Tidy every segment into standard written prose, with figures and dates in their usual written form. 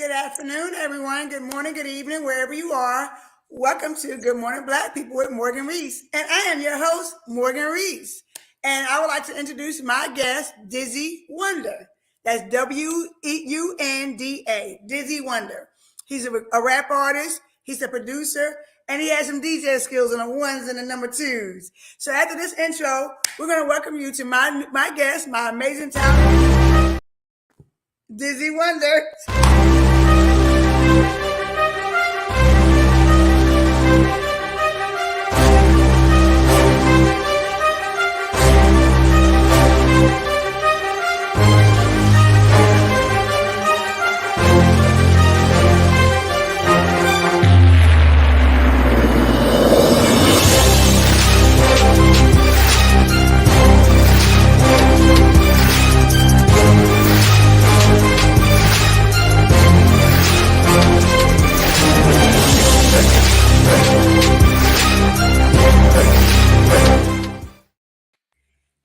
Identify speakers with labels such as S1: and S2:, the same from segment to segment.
S1: Good afternoon, everyone. Good morning, good evening, wherever you are. Welcome to Good Morning Black People with Morgan Rees. And I am your host, Morgan Rees. And I would like to introduce my guest, Dizzy Wunda. That's Wunda, Dizzy Wunda. He's a rap artist, he's a producer, and he has some DJ skills on the ones and the number twos. So after this intro, we're going to welcome you to my guest, my amazing talent, Dizzy Wunda.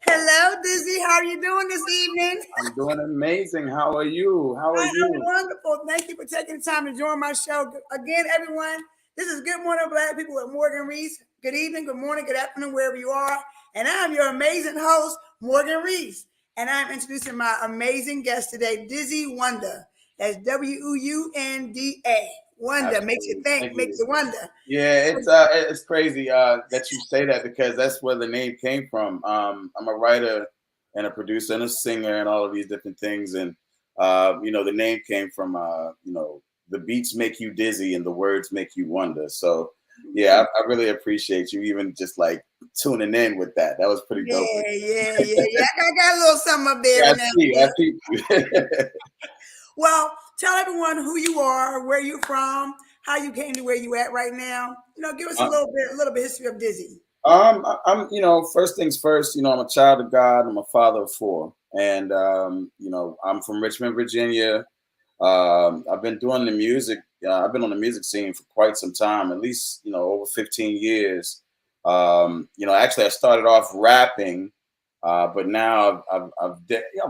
S1: Hello, Dizzy. How are you doing this evening?
S2: I'm doing amazing. How are you? How are you?
S1: I'm wonderful. Thank you for taking the time to join my show. Again, everyone, this is Good Morning Black People with Morgan Rees. Good evening, good morning, good afternoon, wherever you are. And I'm your amazing host, Morgan Rees. And I'm introducing my amazing guest today, Dizzy Wunda. That's Wunda. Wonder makes you think, makes you wonder.
S2: Yeah, it's crazy that you say that because that's where the name came from. I'm a writer and a producer and a singer and all of these different things, and the name came from the beats make you dizzy and the words make you wonder. So yeah, I really appreciate you even just like tuning in with that. That was pretty dope.
S1: Yeah. I got a little something up there.
S2: Yeah, I see.
S1: Well, tell everyone who you are, where you're from, how you came to where you at right now. Give us a little bit history of Dizzy.
S2: I'm first things first. I'm a child of God. I'm a father of four, and I'm from Richmond, Virginia. I've been doing the music. I've been on the music scene for quite some time, at least over 15 years. Actually, I started off rapping. But now I've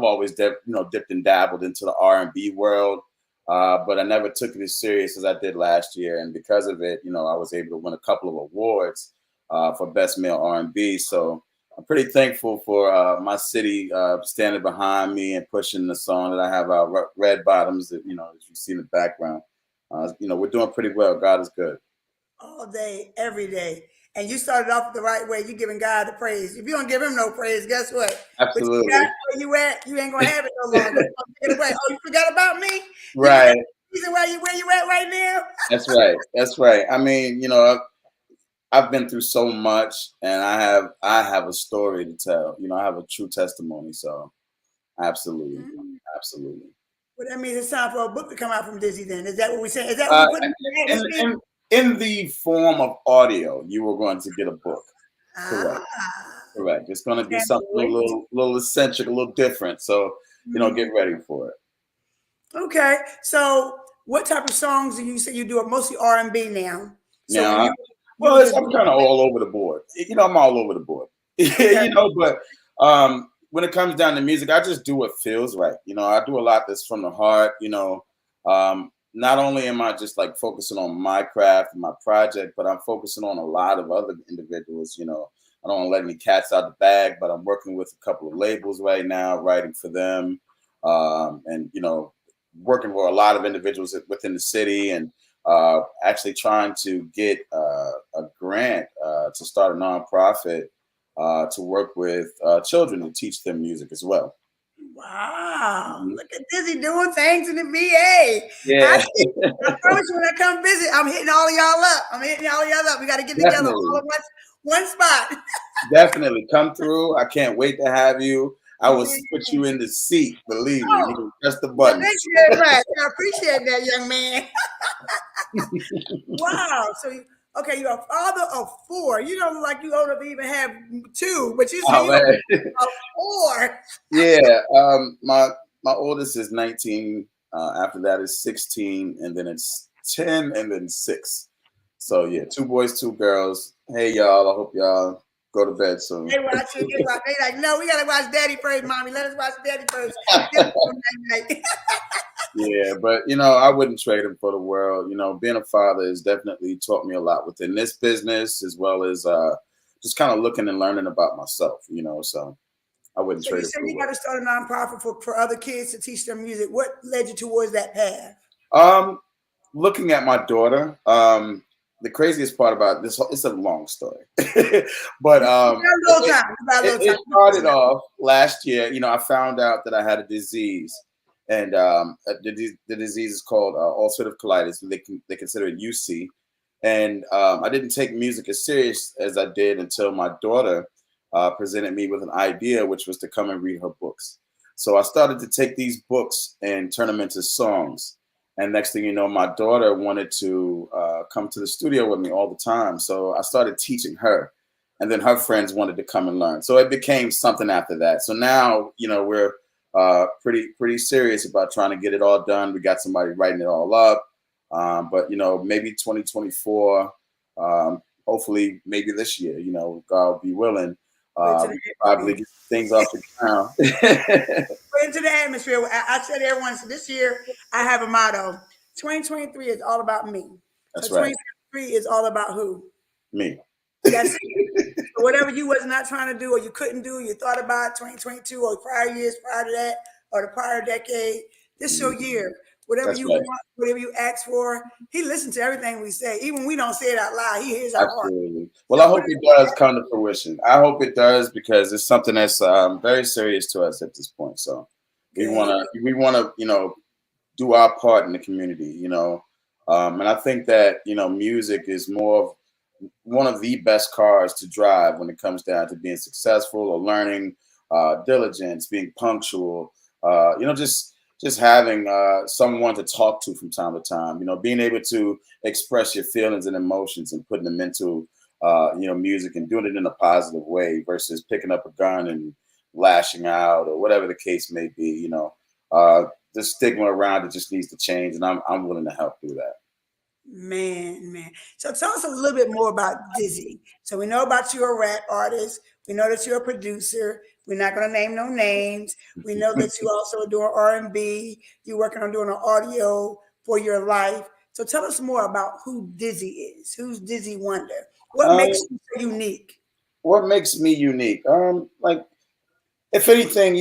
S2: always dipped and dabbled into the R&B world, but I never took it as serious as I did last year. And because of it, I was able to win a couple of awards for Best Male R&B. So I'm pretty thankful for my city standing behind me and pushing the song that I have out, Red Bottoms, that as you see in the background. We're doing pretty well. God is good.
S1: All day, every day. And you started off the right way. You giving God the praise. If you don't give him no praise, guess what?
S2: Absolutely.
S1: But where you at, you ain't gonna have it no longer. Oh, you forgot about me?
S2: Right.
S1: Reason where you at right now?
S2: That's right. I mean, I've been through so much, and I have a story to tell. I have a true testimony. So, absolutely.
S1: Well, that means it's time for a book to come out from Dizzy. Then is that what we're saying? Is that what we're putting
S2: in the form of audio? You were going to get a book. Correct. It's going to be something a little eccentric, a little different. So, get ready for it.
S1: Okay. So, what type of songs do you say you do? Mostly R&B now. So
S2: I'm kind of all over the board. I'm all over the board. But when it comes down to music, I just do what feels right. I do a lot that's from the heart. Not only am I just like focusing on my craft and my project, but I'm focusing on a lot of other individuals. I don't want to let any cats out the bag, but I'm working with a couple of labels right now, writing for them, and working with a lot of individuals within the city, and actually trying to get a grant to start a nonprofit to work with children and teach them music as well.
S1: Wow, look at Dizzy doing things in the VA.
S2: Yeah.
S1: I promise you when I come visit, I'm hitting all of y'all up. We got to get together all in one spot.
S2: Definitely. Come through. I can't wait to have you. I will put you in the seat. Believe me. You can press the button.
S1: Thank you very much. I appreciate that, young man. Wow. So okay, you're a father of four. You don't look like you old enough to even have two, but you say you're four.
S2: Yeah. My oldest is 19. After that is 16, and then it's 10, and then 6. So yeah, 2 boys, 2 girls. Hey y'all, I hope y'all go to bed soon.
S1: They watch it. They like, no, we gotta watch Daddy first, Mommy. Let us watch Daddy first.
S2: Yeah, but I wouldn't trade him for the world. Being a father has definitely taught me a lot within this business, as well as just kind of looking and learning about myself. So I wouldn't
S1: So
S2: trade
S1: you
S2: it
S1: said
S2: for the
S1: you got
S2: world.
S1: to start a nonprofit for other kids to teach them music. What led you towards that path?
S2: Um, Looking at my daughter, the craziest part about this, it's a long story, but
S1: You got a little time. You got a little
S2: it
S1: time.
S2: started off last year. I found out that I had a disease, and the disease is called ulcerative colitis. They consider it UC, and I didn't take music as serious as I did until my daughter presented me with an idea, which was to come and read her books. So I started to take these books and turn them into songs. And next thing you know, my daughter wanted to come to the studio with me all the time. So I started teaching her. And then her friends wanted to come and learn. So it became something after that. So now, we're pretty serious about trying to get it all done. We got somebody writing it all up. But, maybe 2024, hopefully maybe this year, God be willing,
S1: Put it to
S2: we
S1: the
S2: can probably
S1: atmosphere.
S2: get things off the ground.
S1: Put it into the atmosphere. I said to everyone, so this year I have a motto. 2023 is all about me. So
S2: That's right.
S1: 2023 is all about who?
S2: Me.
S1: That's it. So whatever you was not trying to do or you couldn't do, you thought about 2022 or prior years prior to that or the prior decade. This your
S2: Mhm.
S1: year. Whatever
S2: That's
S1: you
S2: right.
S1: want, whatever you ask for, he listens to everything we say. Even when we don't say it out loud, he hears our heart.
S2: Absolutely. Well,
S1: So
S2: I
S1: put
S2: hope
S1: it
S2: it does come to fruition. I hope it does because it's something that's very serious to us at this point. So we want
S1: good.
S2: to we want to do our part in the community. And I think that music is more of one of the best cars to drive when it comes down to being successful or learning, diligence, being punctual. Just having someone to talk to from time to time. Being able to express your feelings and emotions and putting them into music and doing it in a positive way versus picking up a gun and lashing out or whatever the case may be. The stigma around it just needs to change, and I'm willing to help do that.
S1: Man. So tell us a little bit more about Dizzy. So we know about you, a rap artist. We know that you're a producer. We're not going to name no names. We know that you also are doing R&B. You're working on doing an audio for your life. So tell us more about who Dizzy is. Who's Dizzy Wonder? What
S2: Um,
S1: makes you so unique?
S2: what makes me unique? Like if anything,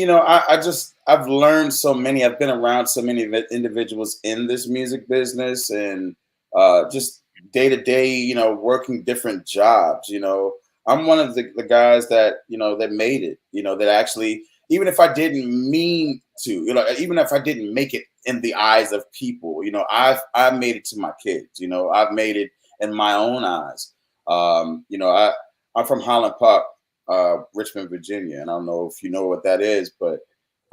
S2: I've learned so many. I've been around so many individuals in this music business, and just day to day, working different jobs. I'm one of the guys that that made it. That actually, even if I didn't mean to, even if I didn't make it in the eyes of people, I made it to my kids. I've made it in my own eyes. I'm from Highland Park, Richmond, Virginia, and I don't know if you know what that is, but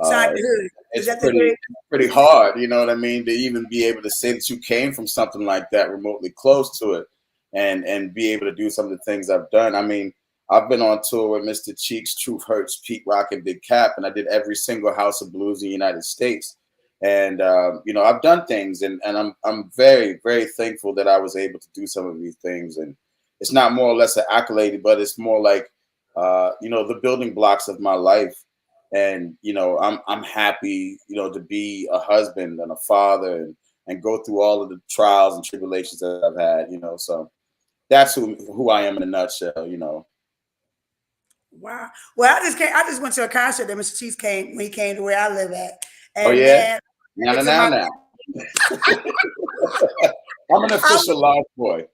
S1: Side the hood. Is
S2: it's
S1: that the hood?
S2: pretty hard. You know what I mean? To even be able to say that you came from something like that, remotely close to it, and be able to do some of the things I've done. I mean, I've been on tour with Mr. Cheeks, Truth Hurts, Pete Rock, and Big Cap, and I did every single house of blues in the United States. And I've done things, and I'm very very thankful that I was able to do some of these things. And it's not more or less an accolade, but it's more like the building blocks of my life. And I'm happy to be a husband and a father, and go through all of the trials and tribulations that I've had. So that's who I am in a nutshell.
S1: Wow. Well, I just went to a concert that Mr. Cheese came when he came to where I live at.
S2: Oh
S1: And
S2: yeah,
S1: man,
S2: now
S1: it's
S2: now
S1: in
S2: now
S1: my
S2: now. I'm an
S1: I
S2: official loud boy.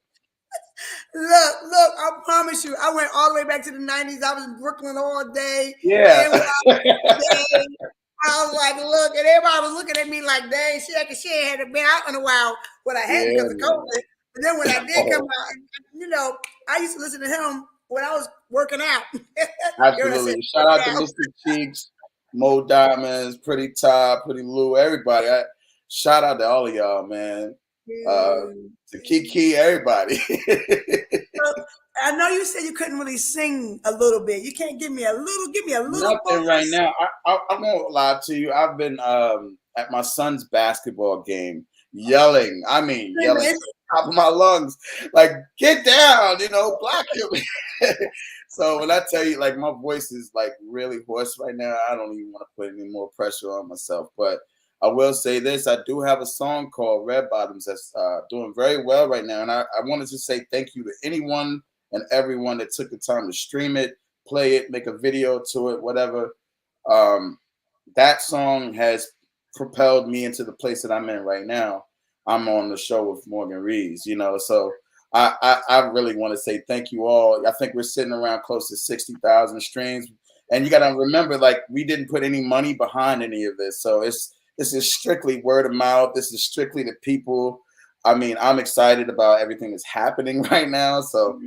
S1: look, I promise you, I went all the way back to the 90s. I was in Brooklyn all day.
S2: Yeah.
S1: And when day, I was like, look, and everybody was looking at me like, dang, she ain't had been out in a while. What I had
S2: Yeah,
S1: because of
S2: man.
S1: COVID. But then when I did come out, I used to listen to him when I was working out. You know what I said?
S2: Absolutely. Shout out to
S1: Working out.
S2: Mr. Cheeks, Mo Diamonds, Pretty Top, Pretty Lou, everybody. Shout out to all of y'all, man. To Kiki, everybody.
S1: So, I know you said you couldn't really sing a little bit. You can't give me a little
S2: Nothing right
S1: voice.
S2: now. I won't lie to you. I've been at my son's basketball game yelling. I mean, yelling at the top of my lungs, like get down, block him. So when I tell you, like my voice is like really hoarse right now, I don't even want to put any more pressure on myself. But I will say this: I do have a song called Red Bottoms that's doing very well right now, and I wanted to say thank you to anyone and everyone that took the time to stream it, play it, make a video to it, whatever. Um, that song has propelled me into the place that I'm in right now. I'm on the show with Morgan Rees, so I really want to say thank you all. I think we're sitting around close to 60,000 streams. And you got to remember, like, we didn't put any money behind any of this. So this is strictly word of mouth. This is strictly the people. I mean, I'm excited about everything that's happening right now. So,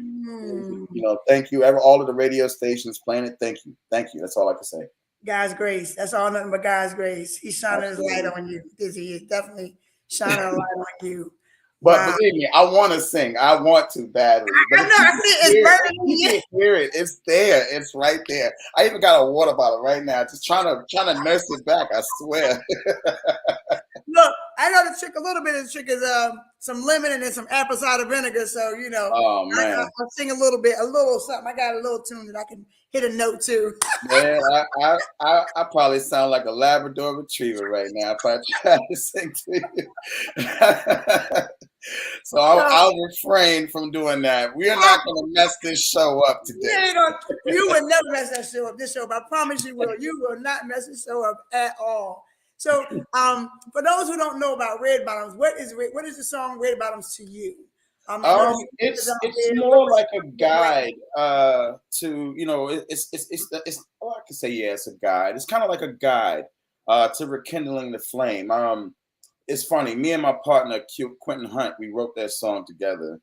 S2: thank you. All of the radio stations playing it. Thank you. Thank you. That's all I can say.
S1: God's grace. That's all nothing but God's grace. He's shining his light on you. Dizzy is definitely shining a light on you.
S2: But believe me, I want to sing. I want to badly. But
S1: I know. I see it's burning.
S2: You can hear it. It's there. It's right there. I even got a water bottle right now, just trying to nurse it back. I swear.
S1: Look, I know the trick. A little bit of the trick is some lemon and then some apple cider vinegar. So
S2: Oh man,
S1: I'll sing a little something. I got a little tune that I can hit a note to.
S2: Man, I probably sound like a Labrador Retriever right now if I try to sing to you. So I'll refrain from doing that. We are not going to mess this show up today.
S1: You would never mess that show up. This show, but I promise you will. You will not mess this show up at all. So, for those who don't know about Red Bottoms, what is the song Red Bottoms to you?
S2: It's more like a guide to it's oh, I can say it's a guide. It's kind of like a guide to rekindling the flame. It's funny. Me and my partner Quentin Hunt, we wrote that song together,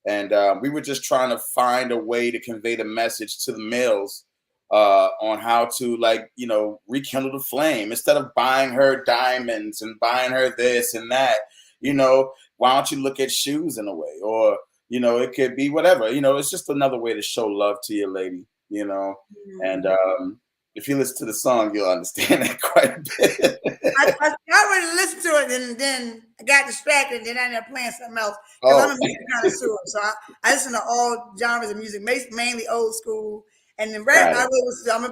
S2: and we were just trying to find a way to convey the message to the males on how to rekindle the flame instead of buying her diamonds and buying her this and that. Why don't you look at shoes in a way, or it could be whatever. It's just another way to show love to your lady. And if you listen to the song, you'll understand that quite a bit.
S1: I already listened to it, and then I got distracted, and then I ended up playing something else. I'm a music connoisseur, so I listen to all genres of music, mainly old school. And then I'm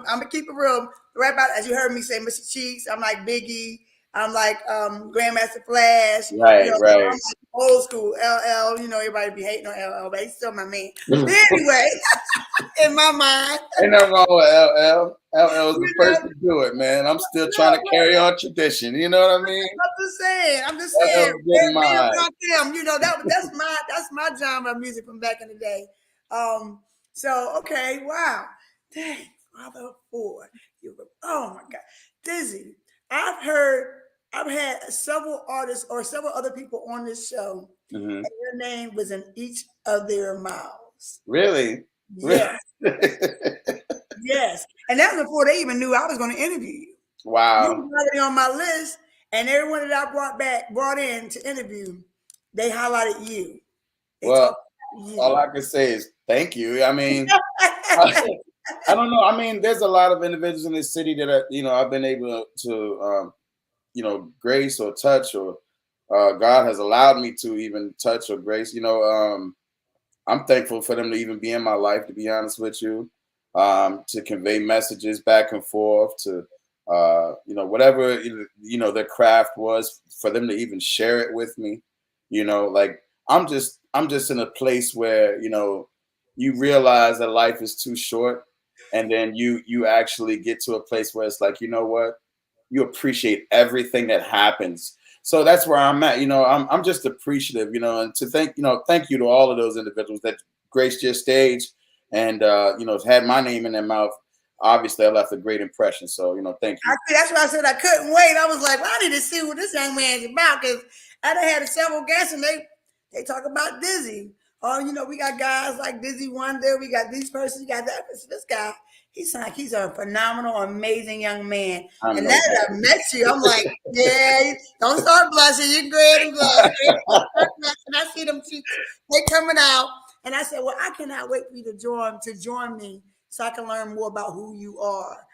S1: gonna keep it real. Right about, as you heard me say, Mr. Cheeks. I'm like Biggie. I'm like Grandmaster Flash.
S2: Right.
S1: I'm like old school LL. Everybody be hating on LL, but he's still my man. But anyway, in my mind,
S2: ain't nothing wrong with LL. LL was the first to do it, man. I'm still trying to carry on tradition. You know what I mean?
S1: I'm just saying. That's my genre of music from back in the day. So okay, wow, dang, Father 4. Oh my God, Dizzy. I've had several artists or several other people on this show, and your name was in each of their mouths.
S2: Really?
S1: Yes. Yes. And that was before they even knew I was going to interview you.
S2: Wow.
S1: You were already on my list, and everyone that I brought in to interview, they highlighted you.
S2: All I can say is thank you. I mean, I don't know. I mean, there's a lot of individuals in this city that I've been able to grace or touch, or God has allowed me to even touch or grace. I'm thankful for them to even be in my life, to be honest with you, to convey messages back and forth, to whatever their craft was, for them to even share it with me. I'm just in a place where you realize that life is too short, and then you actually get to a place where it's like, you know what, you appreciate everything that happens. So that's where I'm at. I'm just appreciative, and to thank you to all of those individuals that graced your stage and had my name in their mouth. Obviously, I left a great impression. So thank you.
S1: That's why I said I couldn't wait. I was like, well, I need to see what this young man's about, because I done had several guests and they talk about Dizzy. Oh, we got guys like Dizzy Wunda. We got these persons. We got that person. This guy, he's a phenomenal, amazing young man. And now that I've met you, I'm like, yeah, don't start blushing. You can go ahead and blush. And I see them cheeks, they coming out. And I said, well, I cannot wait for you to join me so I can learn more about who you are.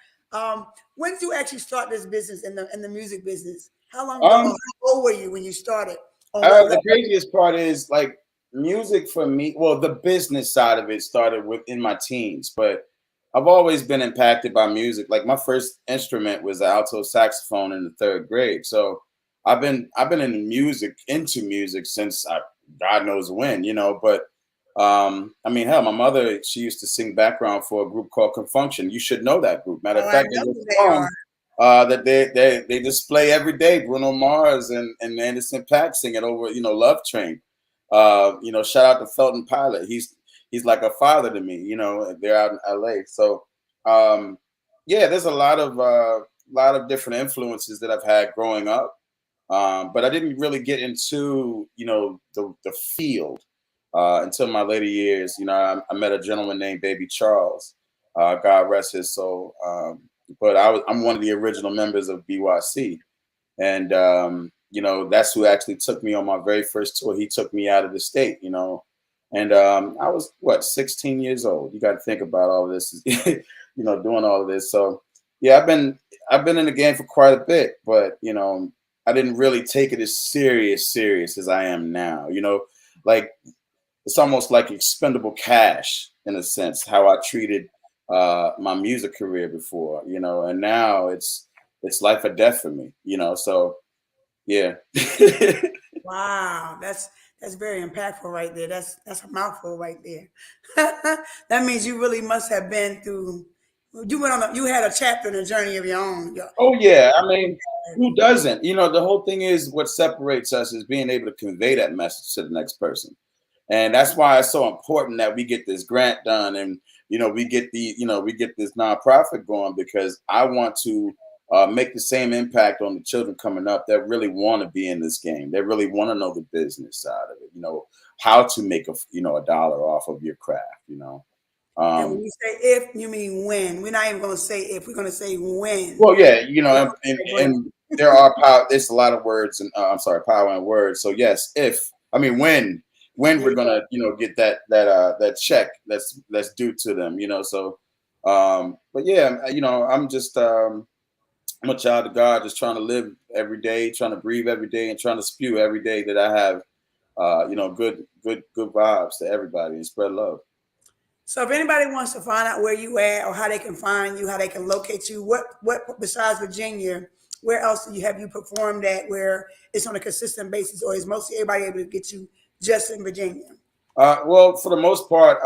S1: When did you actually start this business in the music business? How long ago? How old were you when you started?
S2: The craziest part is like music for me. Well, the business side of it started within my teens, but I've always been impacted by music. Like my first instrument was the alto saxophone in the 3rd grade. So I've been into music since God knows when, but I mean, hell, my mother, she used to sing background for a group called Confunction. You should know that group. Matter
S1: Oh,
S2: of
S1: I
S2: fact,
S1: know
S2: there's
S1: who
S2: a
S1: they are.
S2: song that they display every day. Bruno Mars and Anderson .Paak singing over, Love Train. Shout out to Felton Pilot. He's like a father to me. They're out in LA. So yeah, there's a lot of different influences that I've had growing up. But I didn't really get into, the field until my later years. I met a gentleman named Baby Charles. God rest his soul. But I'm one of the original members of BYC, and that's who actually took me on my very first tour. He took me out of the state, and I was 16 years old. You got to think about all of this, doing all of this. So yeah, I've been in the game for quite a bit, but I didn't really take it as serious as I am now. Like it's almost like expendable cash in a sense, how I treated my music career before, and now it's life or death for me, so yeah.
S1: Wow, that's very impactful right there. That's a mouthful right there. That means you really must have been through. You had a chapter in a journey of your own.
S2: Oh yeah, I mean, who doesn't? The whole thing is what separates us is being able to convey that message to the next person. And that's why it's so important that we get this grant done, and we get this nonprofit going, because I want to make the same impact on the children coming up that really want to be in this game. They really want to know the business side of it. How to make a dollar off of your craft.
S1: And when
S2: Um,
S1: you say if, you mean when. We're not even going to say if. We're going to say when.
S2: well, yeah,
S1: We're
S2: and there are power. There's a lot of words, and I'm sorry, power and words. So yes, if I mean when
S1: There
S2: we're
S1: you go.
S2: gonna get that check that's due to them. So but yeah, I'm a child of God, just trying to live every day, trying to breathe every day, and trying to spew every day that I have good vibes to everybody and spread love.
S1: So if anybody wants to find out where you at or how they can find you, how they can locate you, what besides Virginia, where else do you have you performed at where it's on a consistent basis, or is mostly everybody able to get you just in Virginia?
S2: Well, for the most part,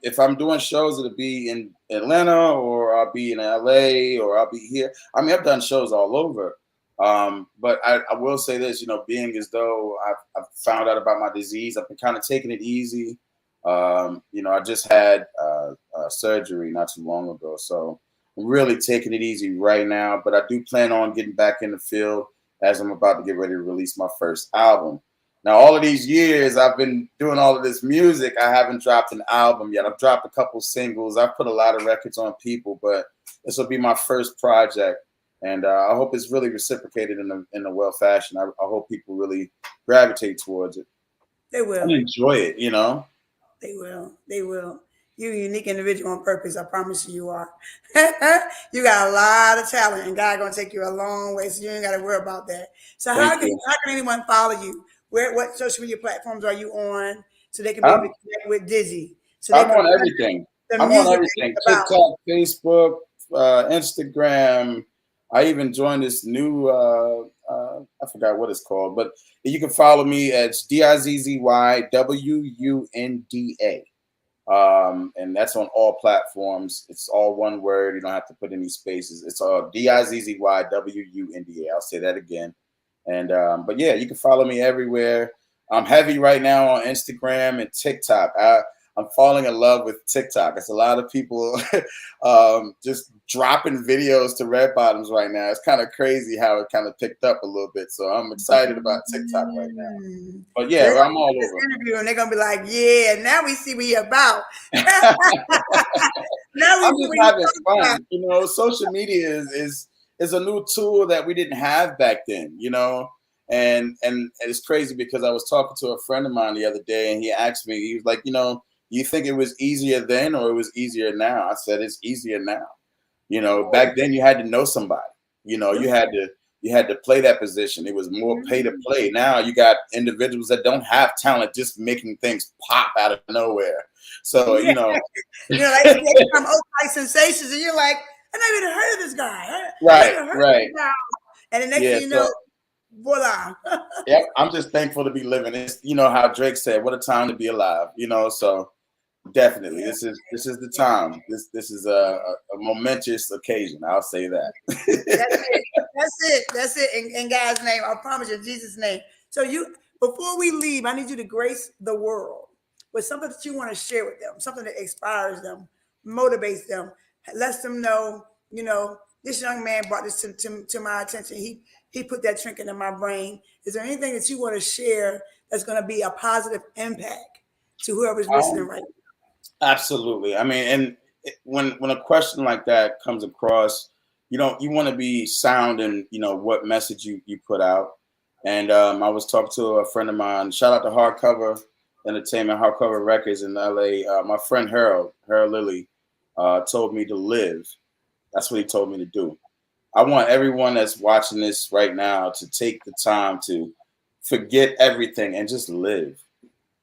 S2: if I'm doing shows, it'll be in Atlanta, or I'll be in LA, or I'll be here. I mean, I've done shows all over. But I will say this, being as though I've found out about my disease, I've been kind of taking it easy. I just had surgery not too long ago, so I'm really taking it easy right now. But I do plan on getting back in the field as I'm about to get ready to release my first album. Now, all of these years I've been doing all of this music, I haven't dropped an album yet. I've dropped a couple singles. I've put a lot of records on people, but this will be my first project, and I hope it's really reciprocated in a well fashion. I hope people really gravitate towards it
S1: They
S2: and
S1: will.
S2: enjoy it.
S1: They will. They will. You're a unique individual on purpose. I promise you are. You got a lot of talent, and God gonna take you a long way, so you ain't got to worry about that. So
S2: Thank you.
S1: how can anyone follow you? What social media platforms are you on so they can be able to
S2: I'm
S1: connect with Dizzy, so they
S2: I'm
S1: can
S2: on
S1: find
S2: everything.
S1: the
S2: I'm on
S1: music that
S2: everything.
S1: it's about?
S2: TikTok, Facebook, Instagram. I even joined this new I forgot what it's called, but you can follow me at DIZZYWUNDA. And that's on all platforms. It's all one word. You don't have to put any spaces. It's all DIZZYWUNDA. I'll say that again. And but yeah, you can follow me everywhere. I'm heavy right now on Instagram and TikTok. I'm falling in love with TikTok. It's a lot of people just dropping videos to red bottoms right now. It's kind of crazy how it kind of picked up a little bit. So I'm excited about TikTok right now.
S1: Mm.
S2: But
S1: So
S2: yeah,
S1: they're gonna
S2: I'm
S1: see
S2: all
S1: this
S2: over.
S1: interview and they're gonna be like, "Yeah, now we see what you about. Now we
S2: I'm
S1: see
S2: just
S1: what you
S2: having
S1: talking about."
S2: fun. Social media is a new tool that we didn't have back then. And it's crazy because I was talking to a friend of mine the other day, and he asked me, he was like, you think it was easier then or it was easier now? I said it's easier now. Back then you had to know somebody. You had to play that position. It was more pay to
S1: Mhm.
S2: play. Now you got individuals that don't have talent, just making things pop out of nowhere. So
S1: Yeah, like they become overnight sensations, and you're like, I never even heard of this guy. I never
S2: right,
S1: heard of
S2: right,
S1: this guy. And the next
S2: yeah.
S1: thing you know,
S2: So
S1: Voila.
S2: Yep, I'm just thankful to be living. It's, you know how Drake said, "What a time to be alive." You know, so definitely,
S1: Yeah.
S2: this is the
S1: Yeah.
S2: time. This is a momentous occasion. I'll say that.
S1: That's it. That's it. That's it. In God's name, I promise you, in Jesus' name. So before we leave, I need you to grace the world with something that you want to share with them, something that inspires them, motivates them, lets them know, this young man brought this to my attention. He put that trinket in my brain. Is there anything that you want to share that's going to be a positive impact to whoever's listening
S2: Um,
S1: right
S2: Absolutely. I mean, and when a question like that comes across, you want to be sound in what message you put out. And I was talking to a friend of mine. Shout out to Hardcover Entertainment, Hardcover Records in LA. My friend Harold Lilly, told me to live. That's what he told me to do. I want everyone that's watching this right now to take the time to forget everything and just live.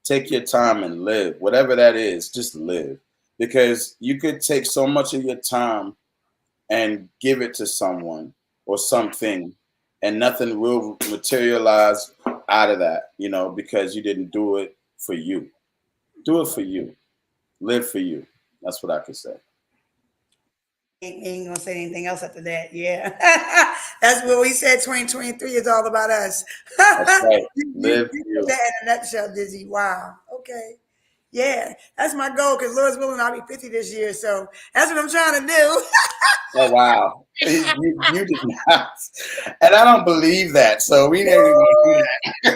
S2: Take your time and live. Whatever that is, just live. Because you could take so much of your time and give it to someone or something, and nothing will materialize out of that, because you didn't do it for you. Do it for you. Live for you. That's what I could say.
S1: ain't gonna say anything else after that. Yeah, that's what we said. 2023 is all about us.
S2: That's right.
S1: You
S2: Live for
S1: put
S2: you.
S1: that in a nutshell, Dizzy. Wow. Okay. Yeah, that's my goal. Because Lord's willing, I'll be 50 this year. So that's what I'm trying to do.
S2: Oh wow. You did not. And I don't believe that. So we didn't even do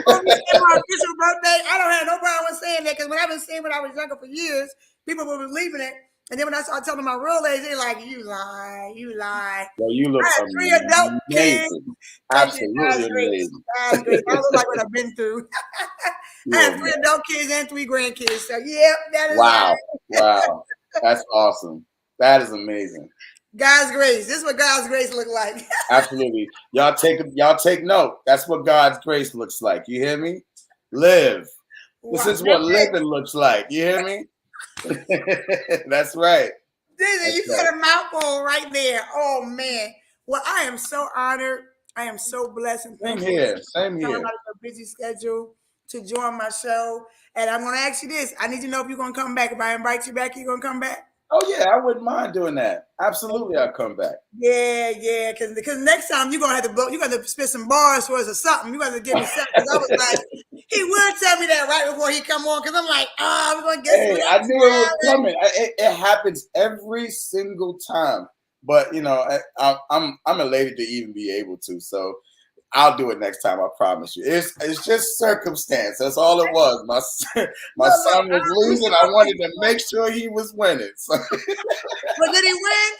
S1: When we
S2: that.
S1: say my official birthday, I don't have no problem with saying that because when I've been saying when I was younger for years, people were believing it. And then when I started telling my real age, they're like, "You lie, you lie."
S2: Well, you
S1: I
S2: look
S1: had three adult kids.
S2: amazing.
S1: Thank you,
S2: Absolutely
S1: God's grace.
S2: amazing.
S1: God's grace. I look like what I've been through. I
S2: You
S1: have
S2: are
S1: three adult kids and three grandkids. So, yep, that is
S2: wow. Wow. That's awesome. That is amazing.
S1: God's grace. This is what God's grace look like.
S2: Absolutely. Y'all take note. That's what God's grace looks like. You hear me? Live. This
S1: Wow.
S2: is what living looks like. You hear me? That's right.
S1: Dizzy,
S2: That's
S1: you
S2: right.
S1: said a mouthful right there. Oh man. Well, I am so honored. I am so blessed and
S2: Same
S1: thankful
S2: here. Same
S1: time
S2: here.
S1: out of your busy schedule to join my show. And I'm gonna ask you this. I need to know if you're gonna come back. If I invite you back, you're gonna come back?
S2: Oh yeah, I wouldn't mind doing that. Absolutely, I'll come back.
S1: Yeah, yeah. Because next time you're gonna have to blow, you're gonna spit some bars for us or something. You got to give me something. Because I was like, he would tell me that right before he come on. Because I'm like, oh, I'm gonna get some of
S2: Hey,
S1: that
S2: I knew it was
S1: talent.
S2: coming. It happens every single time. But I'm elated to even be able to. So I'll do it next time. I promise you. It's just circumstance. That's all it was. My
S1: Look,
S2: son was losing. I wanted to make sure he was winning. So
S1: but did he win?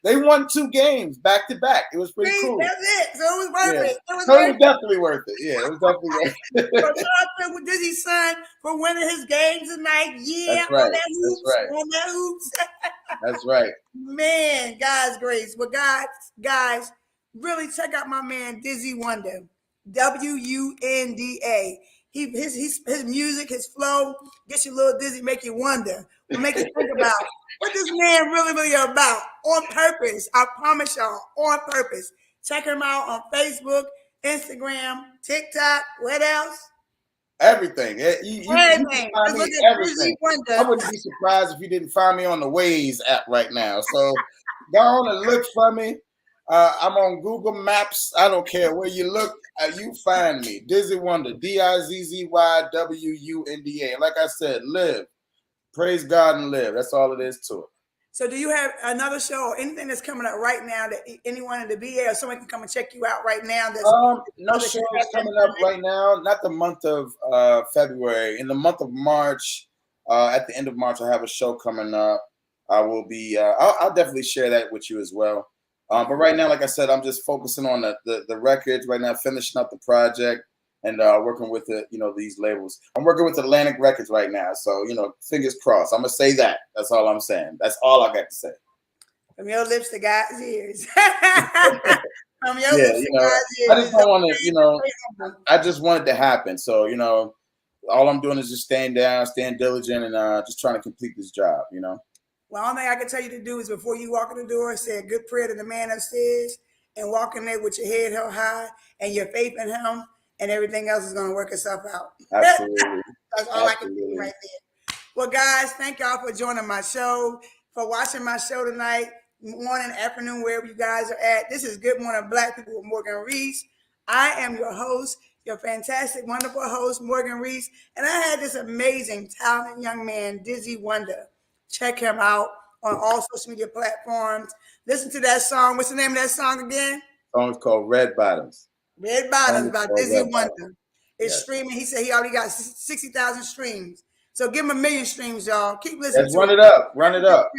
S2: they won 2 games back to back. It was pretty
S1: See,
S2: cool.
S1: that's it. So it was worth
S2: Yeah.
S1: it. It was
S2: So it
S1: worth
S2: was
S1: it.
S2: definitely worth it. Yeah, it was definitely worth
S1: So
S2: it.
S1: shout out to Dizzy's son for winning his game tonight. Yeah,
S2: That's
S1: on
S2: right.
S1: that
S2: That's
S1: hoops,
S2: right.
S1: on that hoops.
S2: That's right.
S1: Man, God's grace. Well, guys, really check out my man Dizzy Wunda, Wunda. His music, his flow gets you a little dizzy, make you wonder, will make you think about what this man really about on purpose. I promise y'all, on purpose. Check him out on Facebook, Instagram, TikTok. What else?
S2: Everything. You can
S1: Everything.
S2: find
S1: Just
S2: me
S1: look at Dizzy
S2: everything. I
S1: Wunda.
S2: wouldn't be surprised if you didn't find me on the Waze app right now. So go on and look for me. I'm on Google Maps. I don't care where you look, you find me. Dizzy Wunda, DizzyWunda. And like I said, live. Praise God and live. That's all it is to it.
S1: So, do you have another show or anything that's coming up right now that anyone in the VA or someone can come and check you out right now?
S2: No shows coming up right now. Not the month of February. In the month of March, at the end of March, I have a show coming up. I will be. I'll definitely share that with you as well. But right now, like I said, I'm just focusing on the records right now, finishing up the project and working with these labels. I'm working with Atlantic Records right now, so fingers crossed. I'm gonna say that. That's all I'm saying. That's all I got to say.
S1: From your lips to God's ears. From your
S2: Yeah,
S1: lips to God's
S2: I
S1: ears.
S2: just don't want to. I just want it to happen. So all I'm doing is just staying down, staying diligent, and just trying to complete this job.
S1: Well, all thing I can tell you to do is before you walk in the door, say a good prayer to the man upstairs and walk in there with your head held high and your faith in him, and everything else is going to work itself out.
S2: Absolutely.
S1: That's all I can do
S2: Absolutely.
S1: right there. Well, guys, thank y'all for joining my show, for watching my show tonight, morning, afternoon, wherever you guys are at. This is Good Morning Black People with Morgan Rees. I am your host, your fantastic, wonderful host, Morgan Rees, and I had this amazing, talented young man, Dizzy Wunda. Check him out on all social media platforms. Listen to that song. What's the name of that song again?
S2: Song's called Red Bottoms.
S1: Red Bottoms by Dizzy
S2: Red
S1: Wunda.
S2: Bottoms.
S1: It's
S2: Yes.
S1: streaming. He said he already got 60,000 streams. So give him 1,000,000 streams, y'all. Keep listening
S2: Yes,
S1: to
S2: run
S1: it.
S2: it up. Run it up.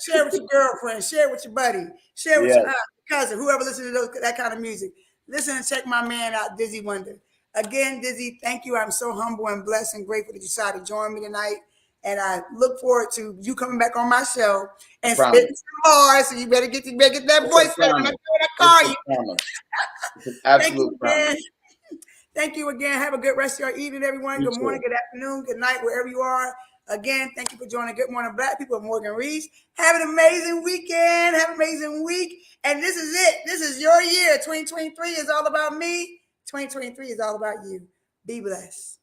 S1: Share with your girlfriend. Share with your buddy. Share with
S2: Yes.
S1: your aunt, cousin, whoever listens to that kind of music. Listen and check my man out, Dizzy Wunda. Again, Dizzy, thank you. I'm so humble and blessed and grateful that you decided to join me tonight. And I look forward to you coming back on my show and
S2: Promise.
S1: spitting some bars. So you better get that
S2: It's
S1: voice
S2: a
S1: better when
S2: promise.
S1: I call you.
S2: It's an absolute
S1: Thank you again.
S2: promise.
S1: Thank you again. Have a good rest of your evening, everyone.
S2: You
S1: Good morning,
S2: too.
S1: good afternoon, good night, wherever you are. Again, thank you for joining Good Morning Black People with Morgan Rees. Have an amazing weekend. Have an amazing week. And this is it. This is your year. 2023 is all about me. 2023 is all about you. Be blessed.